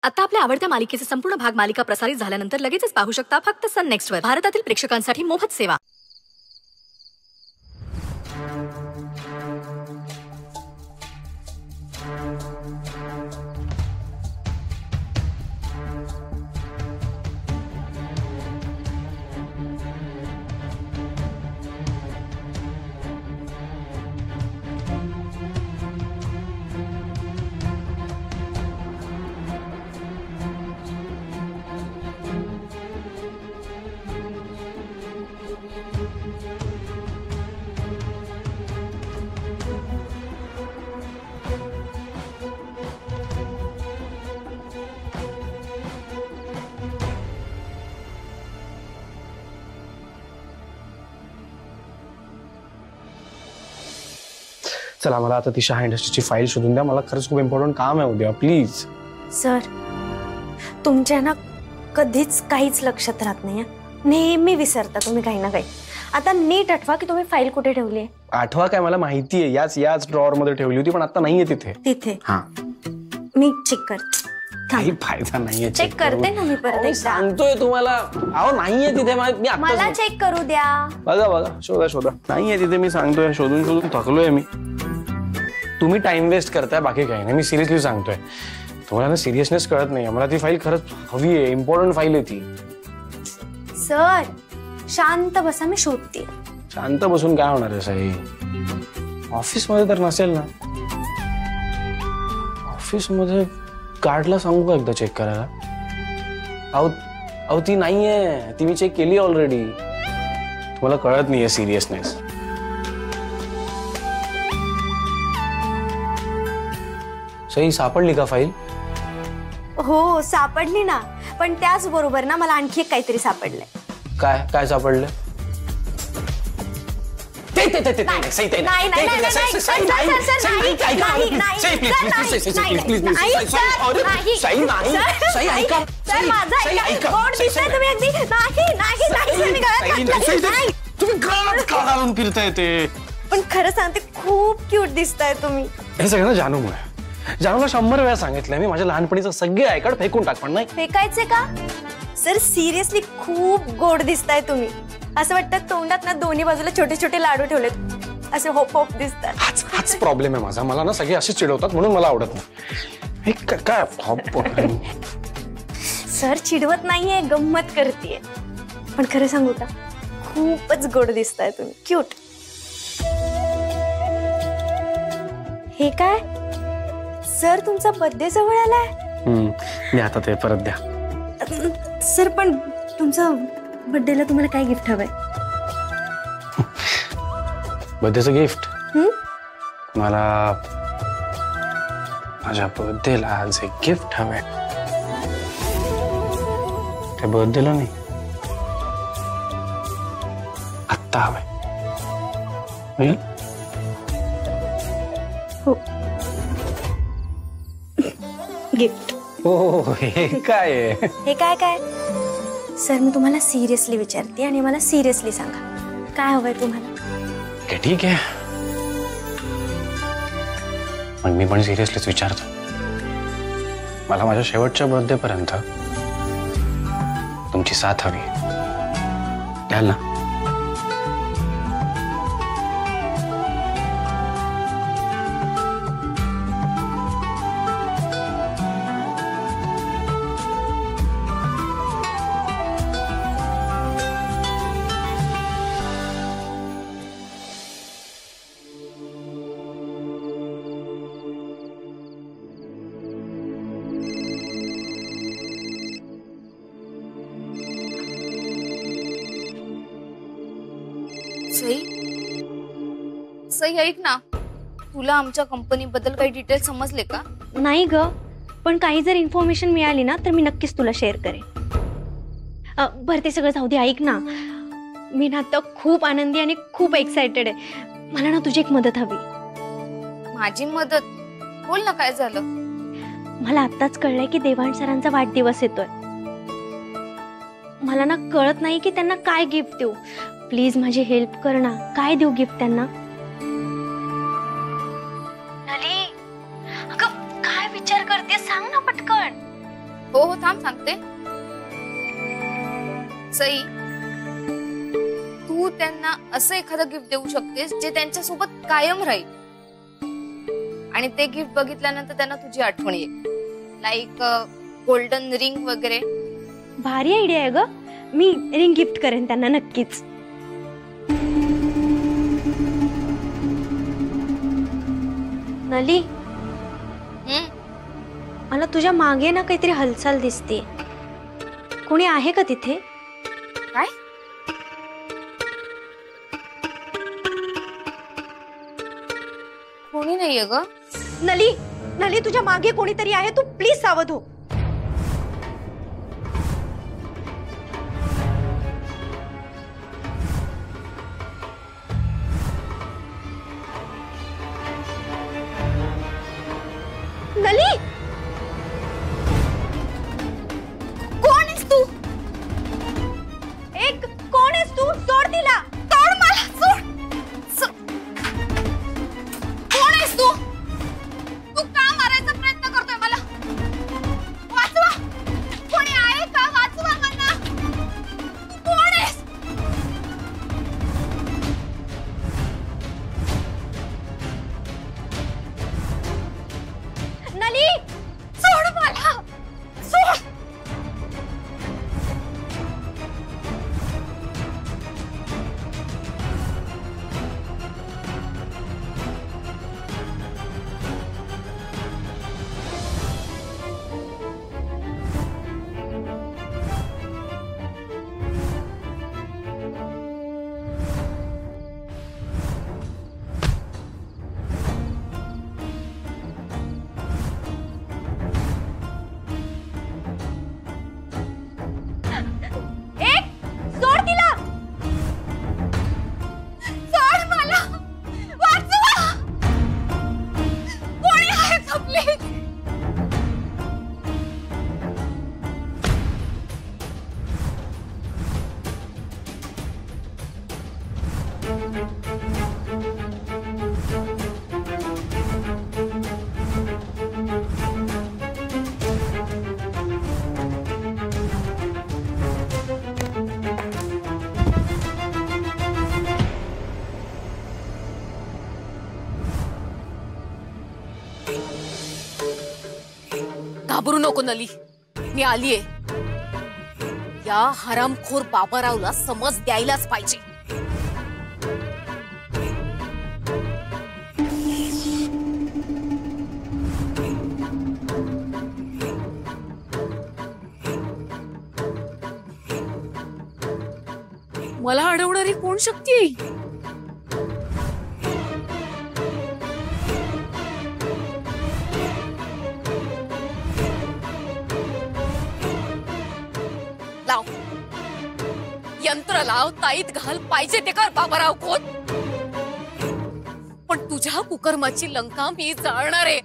आता आपल्या आवडत्या मालिकेचे संपूर्ण भाग मालिका प्रसारित झाल्यानंतर लगेचच पाहू शकता फक्त सन नेक्स्ट वर. भारतातील प्रेक्षकांसाठी मोफत सेवा. चला मला आता ती शहा इंडस्ट्रीची फाईल शोधून द्या. मला खरंच खूप इम्पॉर्टंट काम आहे उद्या, प्लीज. सर तुमच्या ना कधीच काहीच लक्षात राहत नाही. नेहमी विसरता तुम्ही काही ना काही. आता नीट आठवा की तुम्ही फाईल कुठे ठेवली आहे. आठवा काय, मला माहिती आहे. याच ड्रॉवर मध्ये ठेवली होती, पण आता नाहीये तिथे. हा मी चेक करते. काही फायदा नाहीये. चेक करते ना मी परत एकदा. सांगतोय तुम्हाला. अहो नाहीये तिथे. मला चेक करू द्या. बघा शोधा. नाहीये तिथे. मी सांगतोय, शोधून थकलोय मी. तुम्ही टाइम वेस्ट करताय, बाकी काही नाही. मी सिरियसली सांगतोय. तुम्हाला ना सिरियसनेस कळत नाही. मला ती फाईल खरंच हवी आहे. इम्पॉर्टंट फाईल आहे ती. सर शांत बसा, मी शोधते. शांत बसून काय होणार आहे साई? ऑफिस मध्ये तर नसेल ना? ऑफिस मध्ये गार्डला सांगू का एकदा चेक करायला? अहो ती नाहीये. ती मी चेक केली ऑलरेडी. तुम्हाला कळत नाहीये सिरियसनेस. सई सापडली का फाईल? हो सापडली ना, पण त्याच बरोबर ना मला आणखी एक काहीतरी सापडलंय. काय सापडलं? पण खरं सांगते खूप क्यूट दिसताय तुम्ही. हे सगळं जानूमुळे. जानूला 100 वेळा सांगितलंय मी, माझ्या लहानपणीचं सगळे आयकार्ड फेकून टाक. पण नाही. फेकायचे का? सर सिरियसली खूप गोड दिसताय तुम्ही. असं वाटतं तोंडात ना दोन्ही बाजूला छोटे छोटे लाडू ठेवलेत, असे होप दिसतात. हाच प्रॉब्लेम आहे माझा. मला ना सगळे असे चिडवतात म्हणून मला आवडत नाही. काय सर चिडवत नाहीये, गंमत करतेय. पण खरं सांगू का, खूपच गोड दिसताय तुम्ही. क्यूट. हे काय सर, तुमचा बर्थडे जवळ आलाय. मी आता ते परत द्या. सर पण तुमचं बर्थडेला तुम्हाला काय गिफ्ट हवंय? बर्थडेचं गिफ्ट? मला माझ्या बर्थडेला आज एक गिफ्ट हवंय. ते बर्थडेला नाही, आत्ता हवंय. हो गिफ्ट. हो हे काय? हे काय सर, मी तुम्हाला सिरियसली विचारते आणि मला सिरियसली सांगा, काय हवंय तुम्हाला? ठीक आहे, मग मी पण सिरियसलीच विचारतो. मला माझ्या शेवटच्या बर्थडे पर्यंत तुमची साथ हवी. द्याल ना? सई ऐक ना, तुला आमच्या कंपनी बद्दल काही डिटेल समजले का? नाही ग, पण काही जर इन्फॉर्मेशन मिळाली ना तर मी नक्कीच तुला शेअर करेन. बरं ते सगळं जाऊ दे. ऐक ना, मी ना आता खूप आनंदी आणि खूप एक्साइटेड आहे. मला ना तुझी एक मदत हवी. माझी मदत? बोल ना, काय झालं? मला आत्ताच कळलंय की देवांश सरांचा वाढदिवस येतोय. मला ना कळत नाही की त्यांना काय गिफ्ट देऊ. प्लीज माझी हेल्प कर ना. काय देऊ गिफ्ट त्यांना? नली, अगं काय विचार करते, सांग ना पटकन. हो हो थांब सांगते. सई, तू त्यांना असं एखादं गिफ्ट देऊ शकतेस जे त्यांच्या सोबत कायम राहील आणि ते गिफ्ट बघितल्यानंतर त्यांना तुझी आठवण येईल. लाईक गोल्डन रिंग वगैरे. भारी आयडिया आहे ग. मी रिंग गिफ्ट करेन त्यांना नक्कीच. नली, मला तुझ्या मागे ना काहीतरी हालचाल दिसते. कोणी आहे का तिथे? काय? कोणी नाहीये ग. नली, नली तुझ्या मागे कोणीतरी आहे. तू प्लीज सावध हो. नली, कोण आहेस तू? एक कोण आहेस तू? सोड तिला. सोड मला, सोड. कोण आहेस तू? तू का मारायचा प्रयत्न करतोय मला? वाचवा. कोणी आहे का? वाचवा मला. तू कोण आहेस? नली, सोड मला. सोड. सोड तिला. सोड मला. वाचवा. कोणी आहे का प्लीज? घाबरू नको नली, मी आलीये. या हरामखोर बाबारावला समज द्यायलाच पाहिजे. मला अडवणारी कोण शक्ती आहे? लाव यंत्र लाव, ताईत घाल, पाहिजे ते कर बाबाराव खोत. पण तुझ्या कुकर्माची लंका मी जाळणार आहे.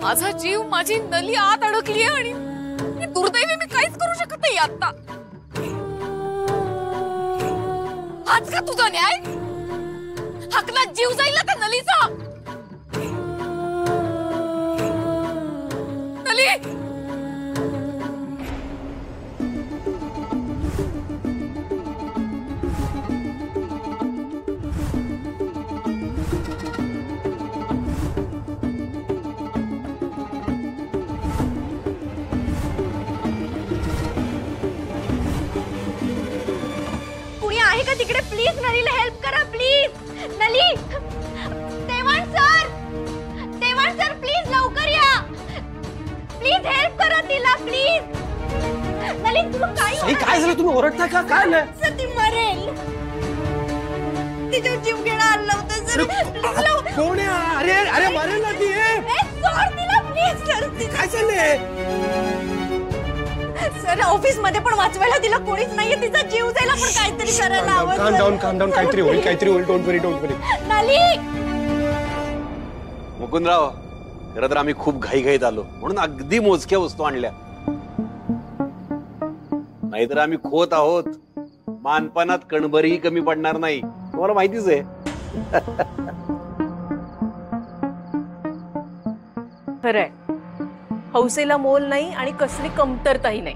माझा जीव, माझी नली आत अडकली आणि दुर्दैवी मी काहीच करू शकत नाही आता. हाच का तुझा न्याय? हकला जीव जाईल ना त्या नलीचा. नली, कुणी आहे का तिकडे? प्लीज नलीला हेल्प करा प्लीज. नली, देवाण सर प्लीज लवकर या. प्लीज हेल्प करा तिला प्लीज. नली तुला काय झालं? तुम्ही ओरडता का? काय नाही. ती मरेल. तिच्या जीव घेणं आणलं होतं सर. कोण आहे? अरे अरे मरेल ना ती. सोड तिला प्लीज सर. काय चाललंय? सर ऑफिस मध्ये पण वाचवायला तिला कोणीच नाहीये. तिचा जीव जायला पण काहीतरी करायला हवं. काम डाऊन. काहीतरी होईल. डोंट वरी. नली, मुकुंदराव, खरं तर आम्ही खूप घाईघाईत आलो म्हणून अगदी मोजक्या वस्तू आणल्या. नाहीतर आम्ही खोत आहोत. मानपानात कणभरही कमी पडणार नाही, तुम्हाला माहितीच आहे. खरंय. हौसेला मोल नाही आणि कसली कमतरताही नाही.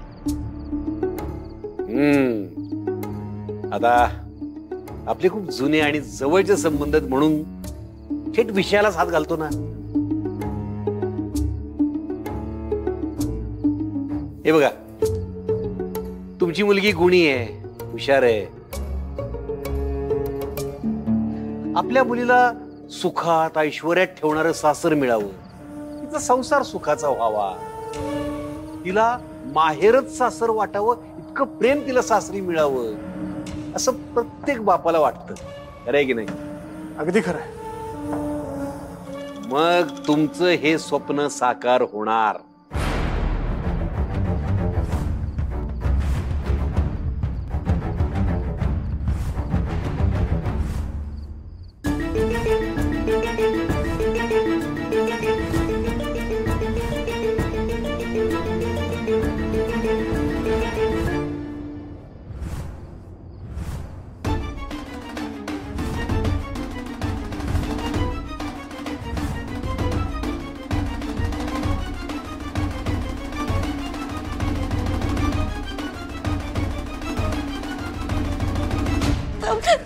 आता आपले खूप जुने आणि जवळचे संबंध आहेत म्हणून थेट विषयालाच हात घालतो ना. हे बघा, तुमची मुलगी गुणी आहे, हुशार आहे. आपल्या मुलीला सुखात ऐश्वर्यात ठेवणारं सासर मिळावं, तिचा संसार सुखाचा व्हावा, तिला माहेरच सासर वाटावं, इतकं प्रेम तिला सासरी मिळावं, असं प्रत्येक बापाला वाटतं. खरं आहे की नाही? अगदी खरं आहे. मग तुमचं हे स्वप्न साकार होणार.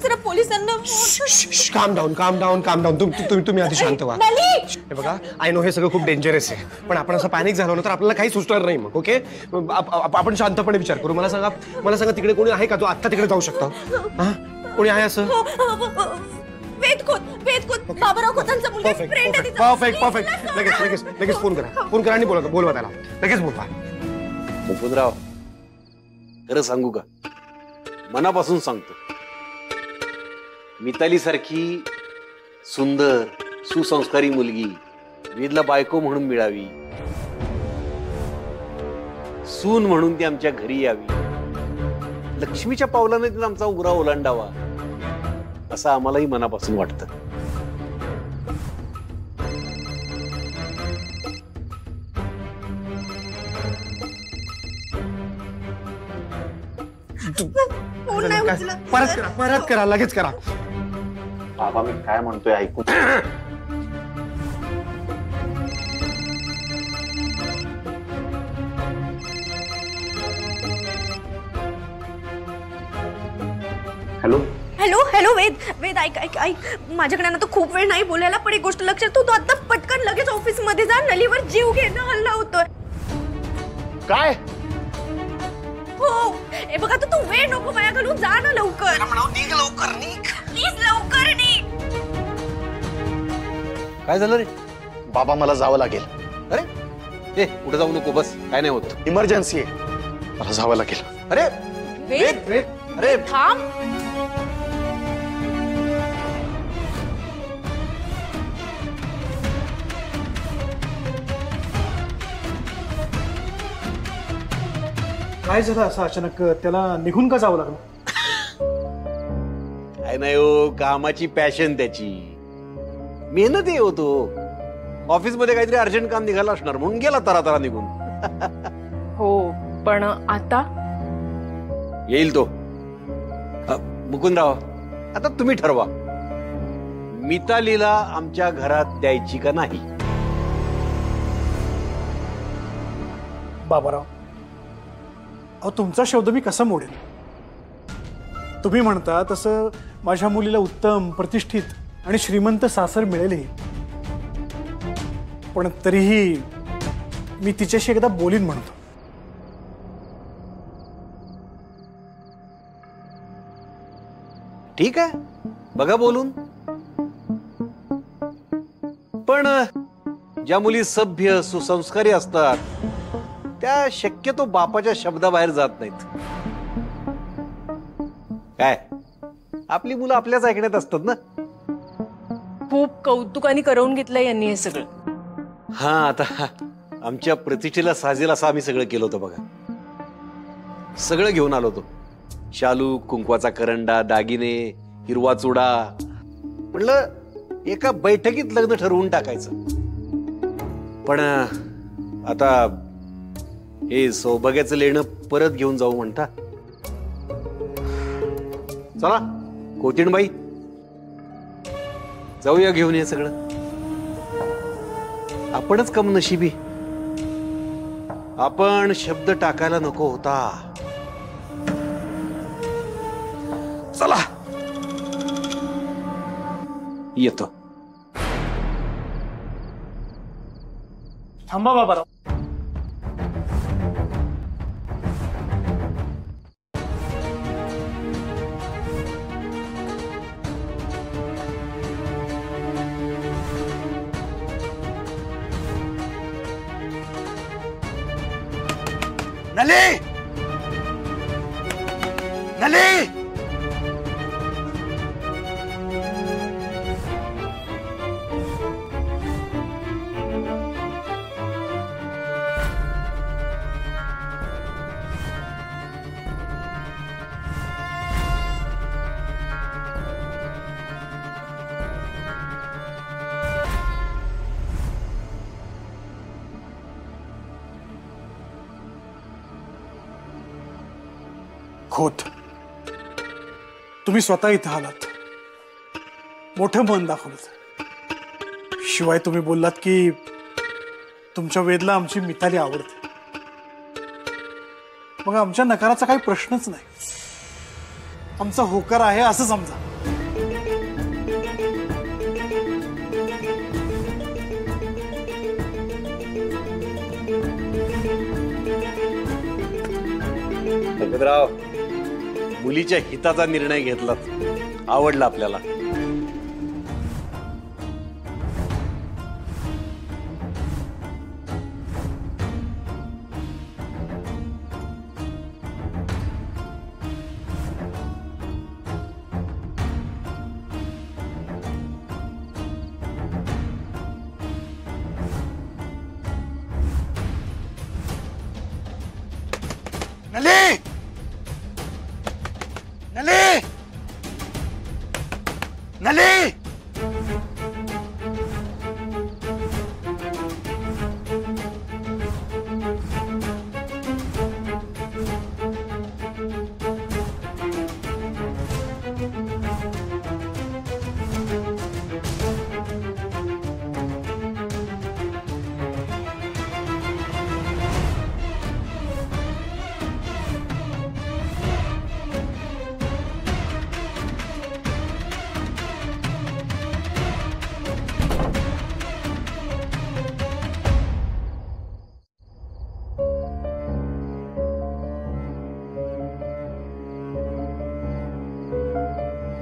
जरा पोलिसांना काम डाऊन तुम्ही आधी शांत व्हा. हे बघा, आय नो हे सगळं खूप डेंजरस आहे, पण आपण असं पॅनिक झालो ना तर आपल्याला काही सुचणार नाही. मग ओके, आपण शांतपणे विचार करू. मला सांगा तिकडे कोणी आहे का जो आत्ता तिकडे जाऊ शकता? हा, कोणी आहे असं? बाबराव खोतांचा मुलगा फ्रेंड आहे तिचा. परफेक्ट. लगेच फोन करा आणि बोलवा त्याला. लगेच बोलवा. मुकुंदराव, खरं सांगू का, मनापासून सांगतो, मिताली सारखी सुंदर सुसंस्कारी मुलगी वेदला बायको म्हणून मिळावी, सून म्हणून ती आमच्या घरी यावी, लक्ष्मीच्या पावलाने तिला आमचा उरा ओलांडावा, असं आम्हालाही मनापासून वाटतं. परत करा, लगेच करा. बाबा, मी काय म्हणतोय ऐकून. हॅलो हॅलो हॅलो वेद ऐक. माझ्याकडे ना तो खूप वेळ नाही बोलायला, पण एक गोष्ट लक्षात ठेव, तू आता पटकन लगेच ऑफिस मध्ये जा. नलीवर जीव घेणं हल्ला होतोय. काय? हो, हे बघा, तू वेळ नको वाया घालू, जा ना लवकर. प्लीज लवकर निघ. काय झालं रे? बाबा, मला जावं लागेल. अरे ए, कुठे जाऊ नको, बस, काय नाही होत. इमर्जन्सी आहे, मला जावं लागेल. अरे वेद, अरे थांब. काय झालं असं अचानक? त्याला निघून का जावं लागलं? काय नाही हो, कामाची पॅशन त्याची, मेहनत आहे हो तो. ऑफिस मध्ये काहीतरी अर्जंट काम निघालं असणार म्हणून गेला तरा निघून. हो, पण आता येईल तो. मुकुंदराव, आता तुम्ही ठरवा, मितालीला आमच्या घरात द्यायची का नाही. बाबाराव, अहो, तुमचा शब्द मी कसा मोडेल? तुम्ही म्हणता तसं माझ्या मुलीला उत्तम, प्रतिष्ठित आणि श्रीमंत सासर मिळेलही, पण तरीही मी तिच्याशी एकदा बोलीन म्हणतो. ठीक आहे, बघा बोलून. पण ज्या मुली सभ्य सुसंस्कारी असतात त्या शक्यतो बापाच्या शब्दाबाहेर जात नाहीत. काय, आपली मुलं आपल्याच ऐकण्यात असतात ना. खूप कौतुकाने करवून घेतलंय यांनी हे सगळं. हा, आता आमच्या प्रतिष्ठेला साजेल असं आम्ही सगळं केलं होतं बघा. सगळं घेऊन आलो होतो, शालू, कुंकवाचा करंडा, दागिने, हिरवा चुडा. म्हटलं एका बैठकीत लग्न ठरवून टाकायचं. पण आता हे सौभाग्याचं लेणं परत घेऊन जाऊ म्हणता. चला कोथिंडबाई, जाऊया घेऊन हे सगळं. आपणच कम नशिबी आपण शब्द टाकायला नको होता. चला येतो. थांबा बाबाराव. नले नले खोत, तुम्ही स्वतः इथं आलात, मोठं मन दाखवलं. शिवाय तुम्ही बोललात की तुमच्या वेदला आमची मिताली आवडते. मग आमच्या नकाराचा काही प्रश्नच नाही. आमचा होकार आहे असं समजा. भगतराव, मुलीच्या हिताचा निर्णय घेतलात, आवडला आपल्याला. नले नले नले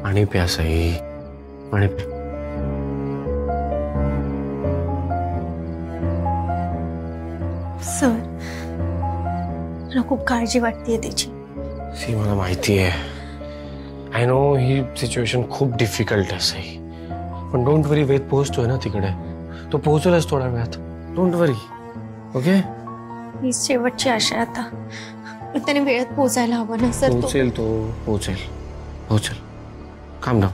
पाणी प्या साई, पाणी प्या. सर, मला खूप काळजी वाटतेय त्याची. सी, मला माहिती आहे. आय नो ही सिच्युएशन खूप डिफिकल्ट आहे साई, पण डोंट वरी, वेद पोहोचतोय ना तिकडे. तो पोहोचेलच थोड्या वेळात. Don't worry, okay? ही शेवटची आशा आहे आता. पण त्याने वेळेत पोहोचायला हवं ना सर. पोहोचेल तो, पोहोचेल पोहोचेल. Calm down.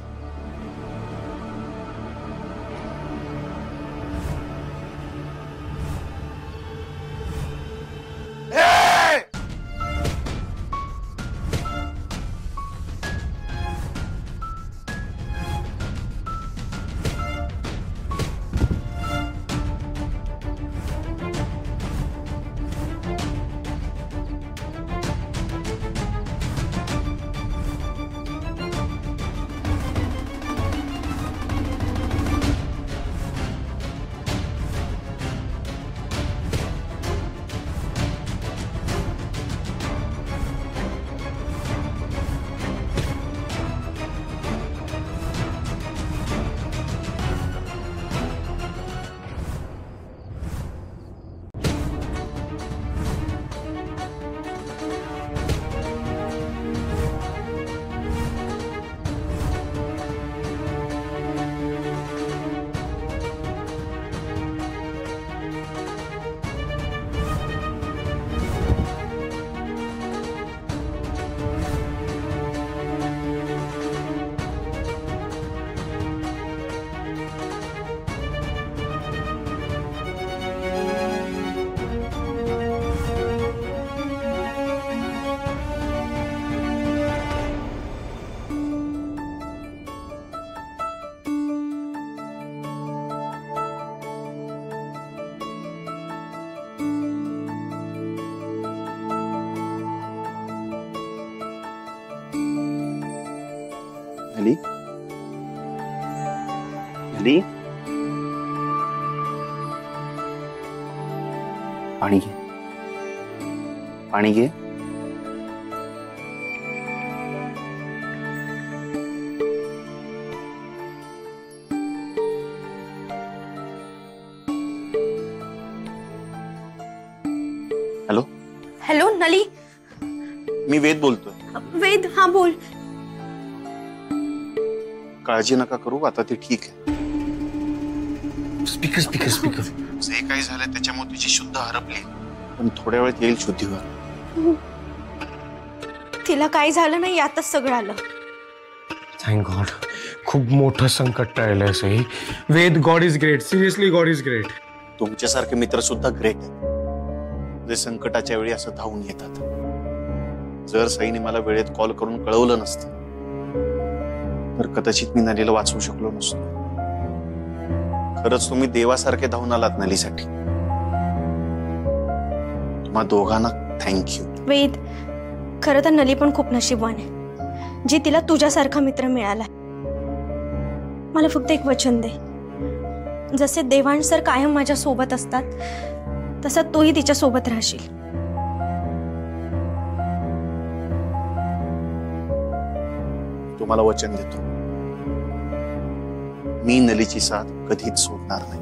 नली नली पाणी घे पाणी घे हॅलो हॅलो नली. मी वेद बोलतोय. वेद, हा बोल. काळजी नका करू, आता ती ठीक आहे. Speaker speaker speaker. जे काही झालंय त्याच्यामुळे तिची शुद्ध हरपली, पण थोड्या वेळात येईल शुद्धीवर. तिला काही झालं नाही, यातच सगळं आलं. Thank God. खूप मोठं संकट टळलंय Sai. Ved, God is great. Seriously God is great. तुमच्यासारखे मित्र सुद्धा ग्रेट आहेत, जे संकटाच्या वेळी असं धावून येतात. जर सईने मला वेळेत कॉल करून कळवलं नसतं तर कदाचित मी नलीला वाचवू शकलो नसतो. खरंच तुम्ही देवासारखे धावून आलात नलीसाठी. तुम्हा दोघांना थँक्यू. वेद, खरं तर नली पण खूप नशीबवान आहे, जी तिला तुझ्यासारखा मित्र मिळाला. मला फक्त एक वचन दे, जसे देवांश सर कायम माझ्या सोबत असतात, तसा तूही तिच्या सोबत राहशील. तुम्हाला वचन देतो, मी नलीची साथ कधीच सोडणार नाही.